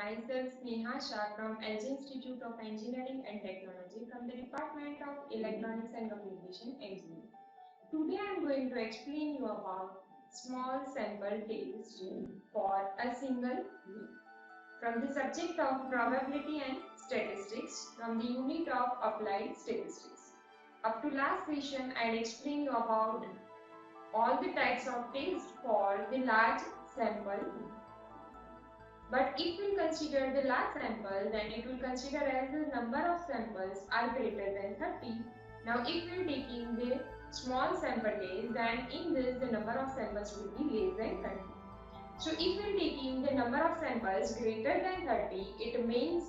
myself Sneha Shah from LG Institute of Engineering and Technology from the Department of Electronics and Communication Engineering. Today I am going to explain you about small sample test for a single mean from the subject of probability and statistics from the unit of applied statistics. Up to last session I had explained you about all the types of tests for the large sample. But if we consider the large sample, then it will consider as the number of samples are greater than 30. Now if we are taking the small sample test, then in this the number of samples will be less than 30. So if we are taking the number of samples greater than 30, it means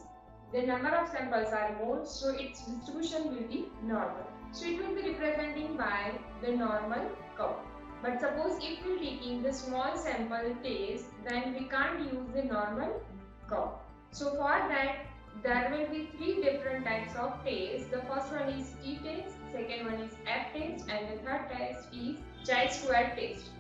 the number of samples are more, so its distribution will be normal. So it will be representing by the normal curve. But suppose if we are taking the small sample test, then we can't use the normal curve. So for that, there will be three different types of tests. The first one is t-test, second one is f-test, and the third test is chi-square test.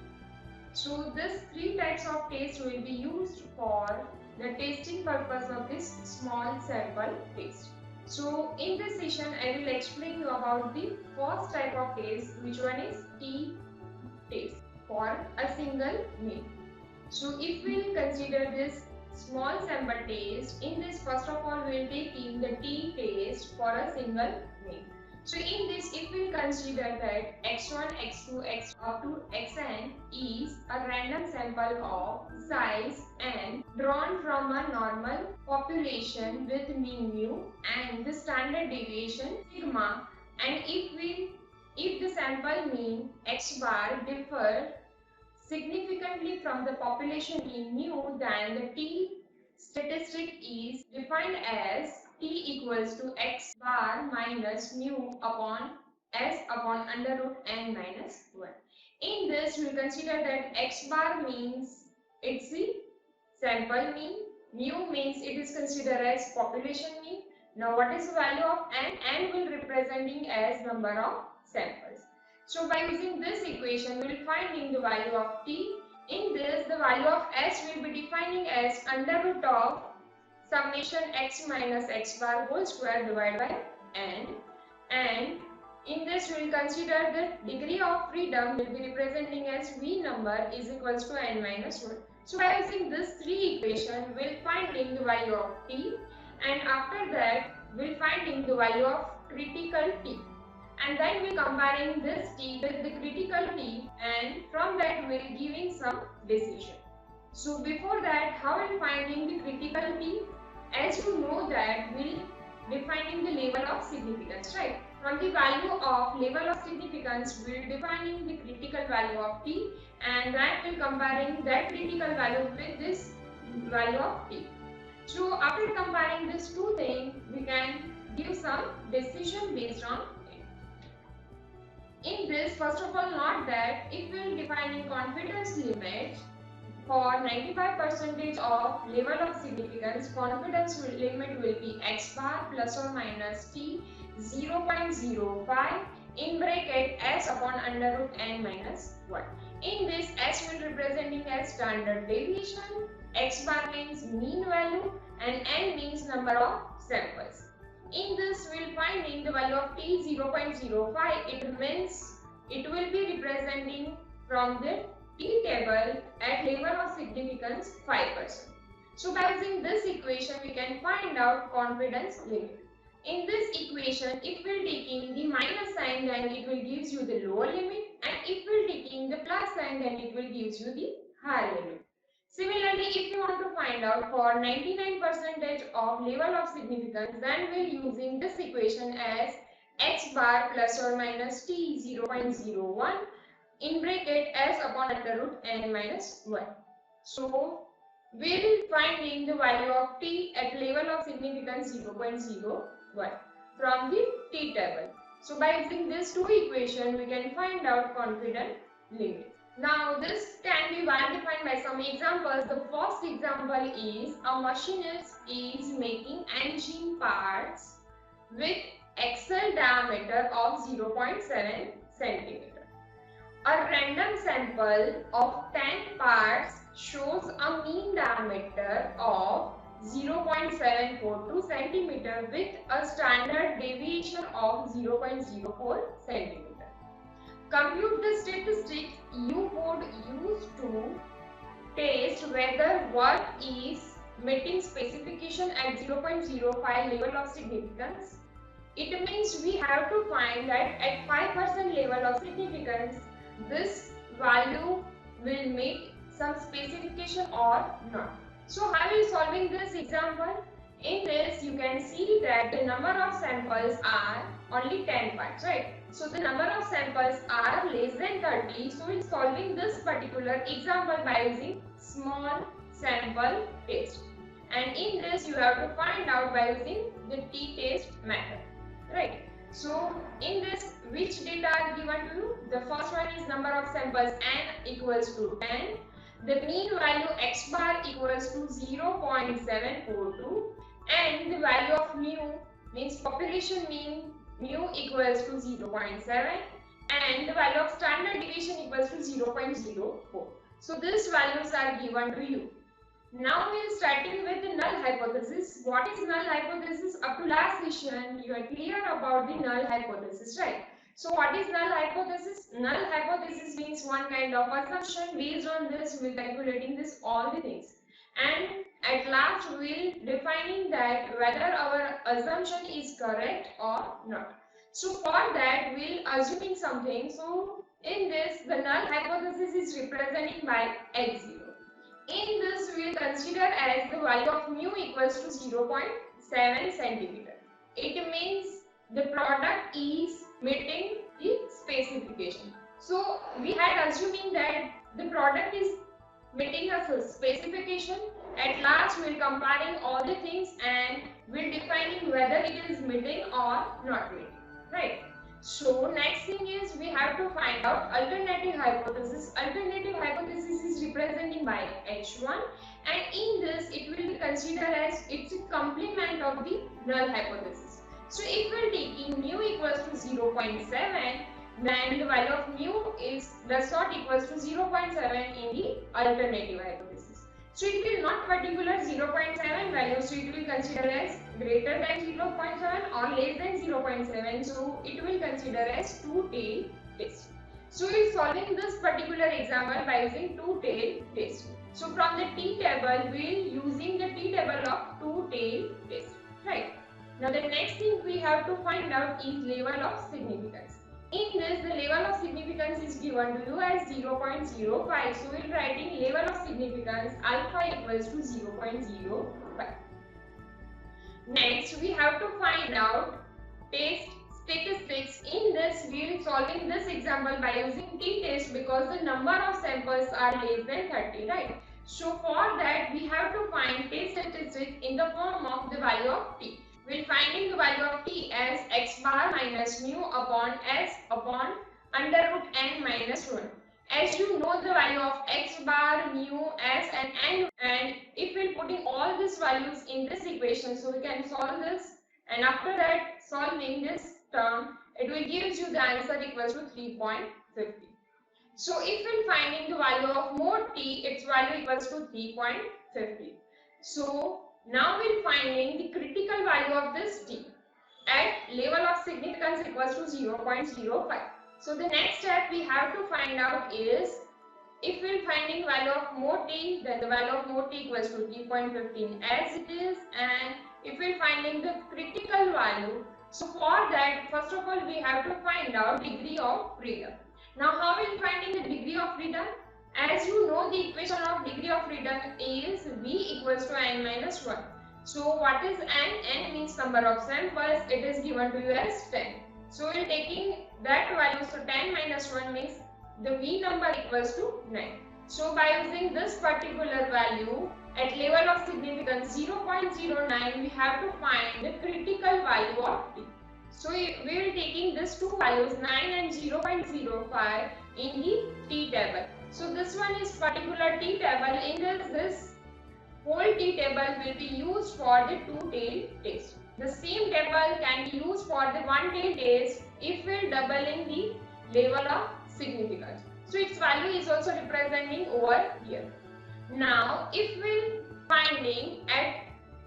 So these three types of tests will be used for the testing purpose of this small sample test. So in this session, I will explain you about the first type of test, which one is t-test for a single mean. So if we consider this small sample test, in this first of all we will take in the t-test for a single mean. So in this, if we consider that x1, x2, x up to xn is a random sample of size n drawn from a normal population with mean mu and the standard deviation sigma, and if the sample mean x bar differ significantly from the population mean mu, then the t statistic is defined as t equals to x bar minus mu upon s upon under root n minus 1. In this, we consider that x bar means it's the sample mean, mu means it is considered as population mean. Now what is the value of n? N will representing as number of samples. So by using this equation, we will finding the value of t. In this, the value of s will be defining as under root of summation x minus x bar whole square divided by n, and in this we will consider the degree of freedom will be representing as v number is equals to n minus 1. So by using this three equation, we will finding the value of t, and after that we will finding the value of critical t, and then we comparing this t with the critical t, and from that we will giving some decision. So before that, how we finding the critical t? As you know that we defining the level of significance, right? From the value of level of significance, we will defining the critical value of t, and then we will comparing that critical value with this value of t. So after comparing these two things, we can give some decision based on it. In this, first of all, note that if we will defining confidence limit for 95% of level of significance, confidence limit will be x bar plus or minus t 0.05 in bracket s upon under root n minus 1. In this, s will representing as standard deviation, x bar means mean value, and n means number of samples. In this, we will finding the value of t 0.05. It means it will be representing from the t table at level of significance 5%. So by using this equation, we can find out confidence limit. In this equation, if we are taking the minus sign, then it will gives you the lower limit, and if we are taking the plus sign, then it will gives you the higher limit. Similarly, if you want to find out for 99% of level of significance, then we are using this equation as x bar plus or minus t 0.01 in bracket s upon under root n minus 1. So we will finding the value of t at level of significance 0.01 from the t table. So by using these two equations, we can find out confidence limit. Now this can be well defined by some examples. The first example is a machinist is making engine parts with axle diameter of 0.7 cm. A random sample of 10 parts shows a mean diameter of 0.742 centimeter with a standard deviation of 0.04 centimeter. Compute the statistics you would use to test whether work is meeting specification at 0.05 level of significance. It means we have to find that at 5% level of significance, this value will meet some specification or not. So how are you solving this example? In this, you can see that the number of samples are only 10 parts, right? So the number of samples are less than 30. So it's solving this particular example by using small sample test. And in this, you have to find out by using the t-test method, right? So in this, which data are given to you? The first one is number of samples n equals to 10. The mean value x bar equals to 0.742 and the value of mu means population mean mu equals to 0.7 and the value of standard deviation equals to 0.04. So these values are given to you. Now we are starting with the null hypothesis. What is null hypothesis? Up to last session you are clear about the null hypothesis, right? So what is null hypothesis? Null hypothesis means one kind of assumption. Based on this we will calculating this all the things. And at last we will defining that whether our assumption is correct or not. So for that we will assuming something. So in this the null hypothesis is representing by x0. In this we will consider as the value of mu equals to 0.7 centimeter. It means the product is meeting the specification. So we had assuming that the product is meeting a specification. At last we will comparing all the things and we will defining whether it is meeting or not meeting, right? So next thing is we have to find out alternative hypothesis. Alternative hypothesis is representing by H1 and in this it will be considered as it's a complement of the null hypothesis. So if we are taking mu equals to 0.7 then the value of mu is does not equals to 0.7 in the alternative hypothesis. So it will not particular 0.7 value, so it will consider as greater than 0.7 or less than 0.7. So it will consider as two-tail test. So we are solving this particular example by using two-tail test. So from the T table we will using the T table of two-tail test, right? Now the next thing we have to find out is level of significance. In this, the level of significance is given to you as 0.05. So we are writing level of significance alpha equals to 0.05. Next, we have to find out test statistics. In this, we will solving this example by using t-test because the number of samples are less than 30, right? So for that, we have to find test statistics in the form of the value of t. We will finding the value of t as x bar minus mu upon s upon under root n minus 1. As you know the value of x bar, mu, s and n, and if we are putting all these values in this equation, so we can solve this and after that solving this term, it will give you the answer equals to 3.50. So if we are finding the value of mode t, its value equals to 3.50. So now we are finding the critical value of this t at level of significance equals to 0.05. So the next step we have to find out is if we are finding value of mode t, then the value of mode t equals to 3.15 as it is, and if we are finding the critical value, so for that first of all we have to find out degree of freedom. Now how we are finding the degree of freedom? As you know the equation of degree of freedom is V equals to n minus 1. So what is n? N means number of samples, it is given to you as 10. So we are taking that value, so 10 minus 1 means the V number equals to 9. So by using this particular value at level of significance 0.09 we have to find the critical value of t. So we will taking these two values 9 and 0.05 in the t table. So this one is particular t table. In this whole t table will be used for the two-tail test. The same table can be used for the one-tail test if we are doubling the level of significance. So its value is also representing over here. Now if we are finding at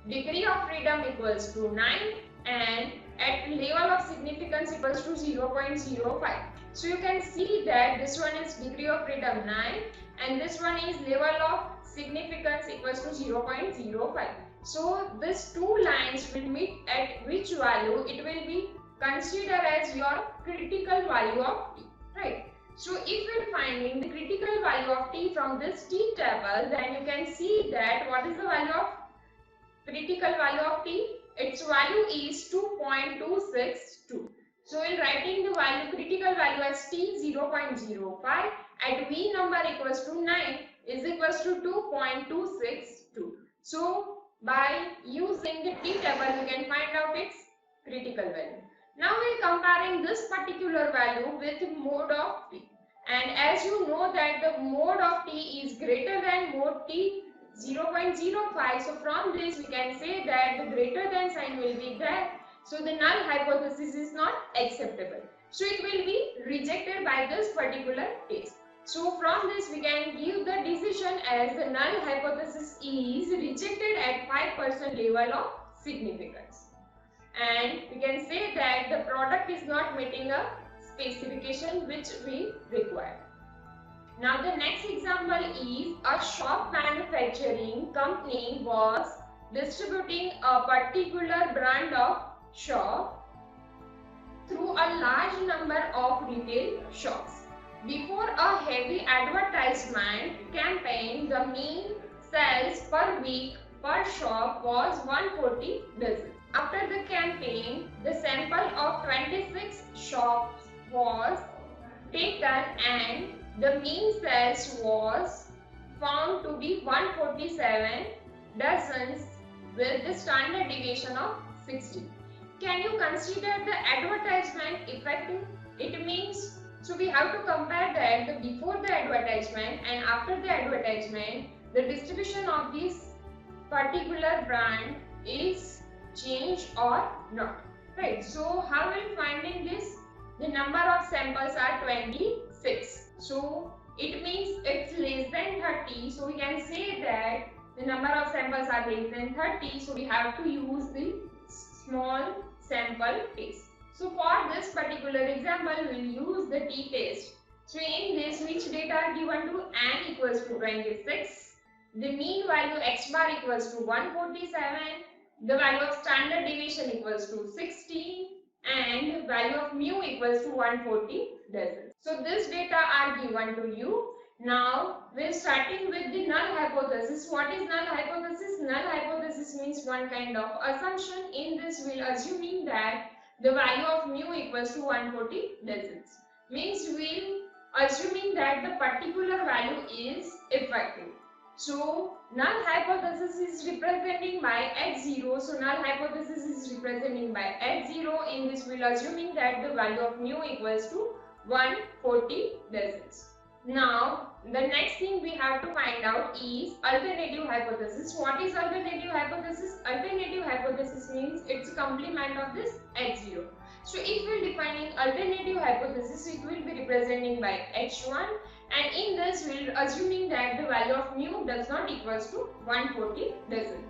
degree of freedom equals to 9, and at level of significance equals to 0.05. So you can see that this one is degree of freedom 9 and this one is level of significance equals to 0.05. So these two lines will meet at which value it will be considered as your critical value of t, right? So if we are finding the critical value of t from this t table, then you can see that what is the value of critical value of t? Its value is 2.262. So we are writing the value critical value as t 0.05 at v number equals to 9 is equals to 2.262. So by using the t table we can find out its critical value. Now we are comparing this particular value with mode of t. And as you know that the mode of t is greater than mode t 0.05. So from this we can say that the greater than sign will be there. So the null hypothesis is not acceptable. So it will be rejected by this particular test. So from this we can give the decision as the null hypothesis is rejected at 5% level of significance. And we can say that the product is not meeting a specification which we require. Now the next example is a shop manufacturing company was distributing a particular brand of shop through a large number of retail shops. Before a heavy advertisement campaign, the mean sales per week per shop was 140 dozen. After the campaign, the sample of 26 shops was taken and the mean sales was found to be 147 dozens with the standard deviation of 60. Can you consider the advertisement effective? It means, so we have to compare that the before the advertisement and after the advertisement, the distribution of this particular brand is changed or not, right? So how are we finding this? The number of samples are 26. So it means it's less than 30. So we can say that the number of samples are less than 30. So we have to use the small sample test. So for this particular example, we will use the t-test. So in this, which data are given to n equals to 26, the mean value x bar equals to 147, the value of standard deviation equals to 60, and value of mu equals to 140 dozens. So this data are given to you. Now we are starting with the null hypothesis. What is null hypothesis? Null hypothesis means one kind of assumption. In this we are assuming that the value of mu equals to 140 dozens. Means we are assuming that the particular value is effective. So null hypothesis is representing by h0. So null hypothesis is representing by h0. In this we will assuming that the value of mu equals to 140 dozens. Now the next thing we have to find out is alternative hypothesis. What is alternative hypothesis? Alternative hypothesis means it's a complement of this h0. So if we are defining alternative hypothesis, it will be representing by h1. And in this we are assuming that the value of mu does not equals to 140 dozen.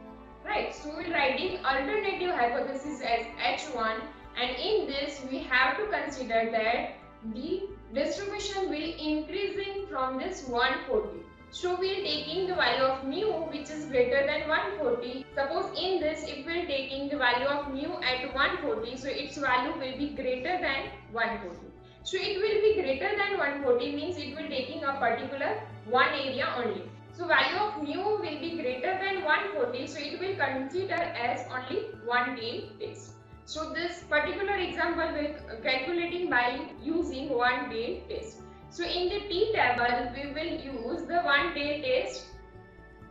Right. So we are writing alternative hypothesis as h1, and in this we have to consider that the distribution will increasing from this 140. So we are taking the value of mu which is greater than 140. Suppose in this if we are taking the value of mu at 140, so its value will be greater than 140. So it will be greater than 140 means it will taking a particular one area only. So value of mu will be greater than 140, so it will consider as only one day test. So this particular example will calculating by using one day test. So in the t table we will use the one day test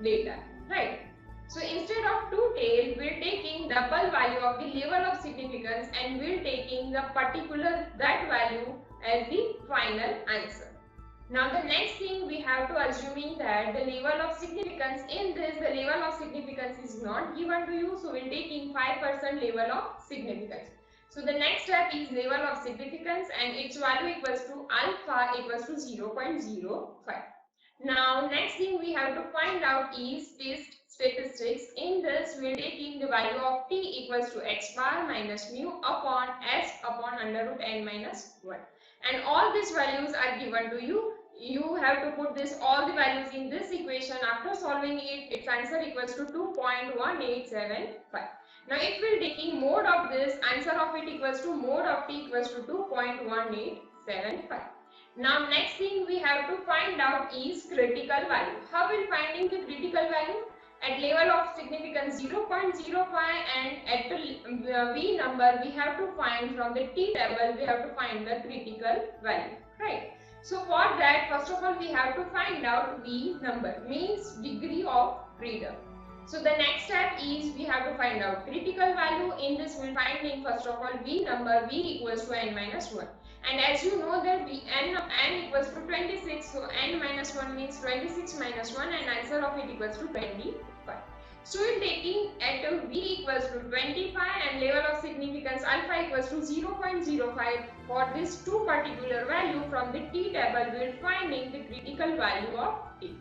data, right? So instead of two tail, we are taking double value of the level of significance and we are taking the particular that value as the final answer. Now the next thing we have to assuming that the level of significance, in this the level of significance is not given to you, so we are taking 5% level of significance. So the next step is level of significance and its value equals to alpha equals to 0.05. Now, next thing we have to find out is test statistics. In this, we are taking the value of t equals to x bar minus mu upon s upon under root n minus 1. And all these values are given to you. You have to put this all the values in this equation. After solving it, its answer equals to 2.1875. Now, if we are taking mode of this, answer of it equals to mode of t equals to 2.1875. Now next thing we have to find out is critical value. How will finding the critical value? At level of significance 0.05 and at the V number we have to find from the T table, we have to find the critical value, right? So for that, first of all we have to find out V number, means degree of freedom. So the next step is we have to find out critical value. In this we will finding first of all V number, V equals to n minus 1. And as you know that n equals to 26, so n minus 1 means 26 minus 1 and answer of it equals to 25. So in taking at V equals to 25 and level of significance alpha equals to 0.05, for this two particular value from the T table we will finding the critical value of T.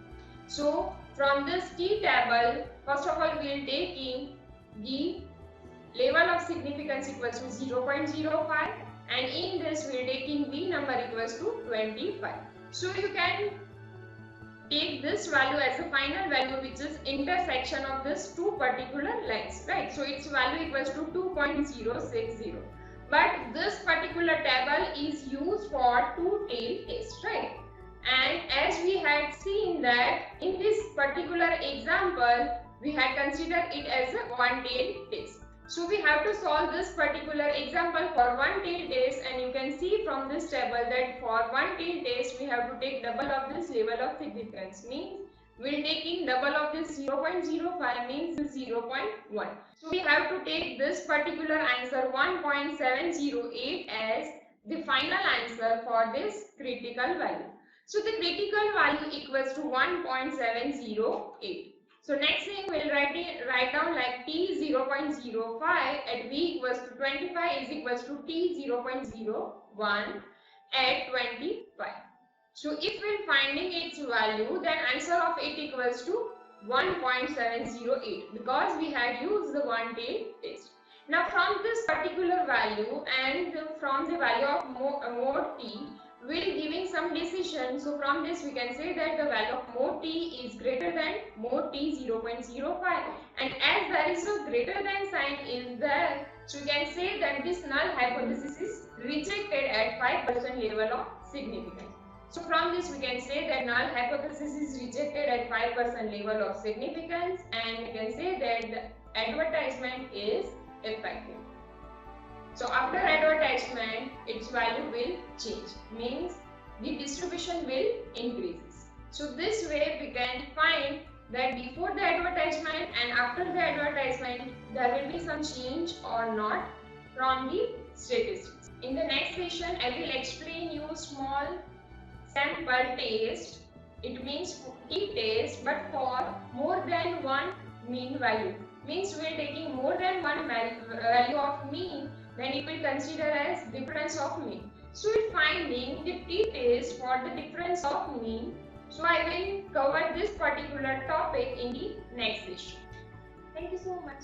So from this T table, first of all we will taking the level of significance equals to 0.05. and in this we are taking V number equals to 25. So you can take this value as a final value, which is intersection of this two particular lines, right? So its value equals to 2.060. But this particular table is used for two-tailed test, right? And as we had seen that in this particular example, we had considered it as a one-tailed test. So we have to solve this particular example for one-tailed test, and you can see from this table that for one-tailed test we have to take double of this level of significance, means we are taking double of this 0.05 means 0.1. So we have to take this particular answer 1.708 as the final answer for this critical value. So the critical value equals to 1.708. So next thing we'll write down like t 0.05 at v equals to 25 is equals to t 0.01 at 25. So if we're finding its value, then answer of it equals to 1.708 because we had used the one-tailed test. Now from this particular value and from the value of mode t, we'll giving some decision. So from this we can say that the value of mode t is greater than mode t 0.05, and as there is a greater than sign is there, so we can say that this null hypothesis is rejected at 5% level of significance. So from this we can say that null hypothesis is rejected at 5% level of significance, and we can say that the advertisement is effective. So after advertisement, its value will change, means the distribution will increase. So this way we can find that before the advertisement and after the advertisement there will be some change or not from the statistics. In the next session I will explain you small sample test. It means t-test but for more than one mean value. Means we are taking more than one value of mean, then it will consider as difference of mean. So we are finding the t-test for the difference of mean. So I will cover this particular topic in the next session. Thank you so much.